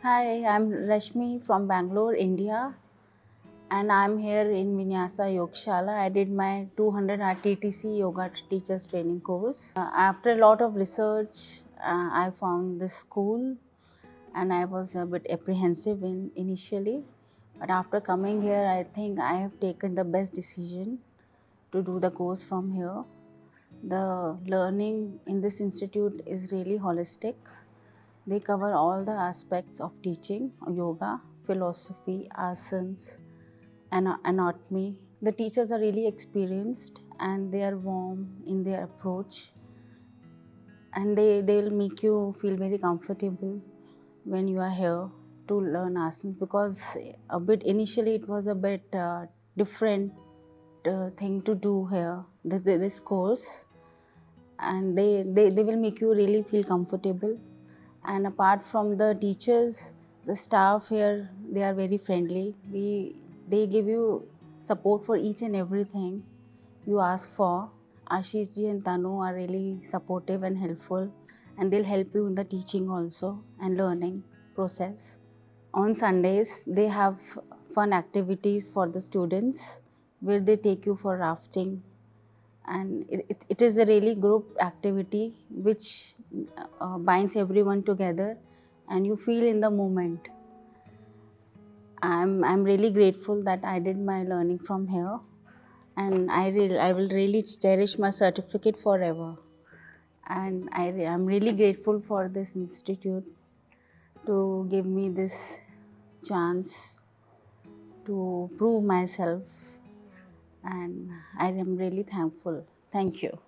Hi, I'm Rashmi from Bangalore, India, and I'm here in Vinyasa Yogashala. I did my 200-hour TTC yoga teachers training course. After a lot of research, I found this school, and I was a bit apprehensive initially. But after coming here, I think I have taken the best decision to do the course from here. The learning in this institute is really holistic. They cover all the aspects of teaching, yoga, philosophy, asanas, and anatomy. The teachers are really experienced and they are warm in their approach, and they will make you feel very comfortable when you are here to learn asanas, because a bit initially it was a bit different thing to do here, this course, and they will make you really feel comfortable. And apart from the teachers, the staff here, they are very friendly. They give you support for each and everything you ask for. Ashish ji and Tanu are really supportive and helpful, and they'll help you in the teaching also and learning process. On Sundays, they have fun activities for the students where they take you for rafting, and it is a really group activity which binds everyone together and you feel in the moment. I'm really grateful that I did my learning from here, and I will really cherish my certificate forever. And I'm really grateful for this institute to give me this chance to prove myself, and I am really thankful. Thank you.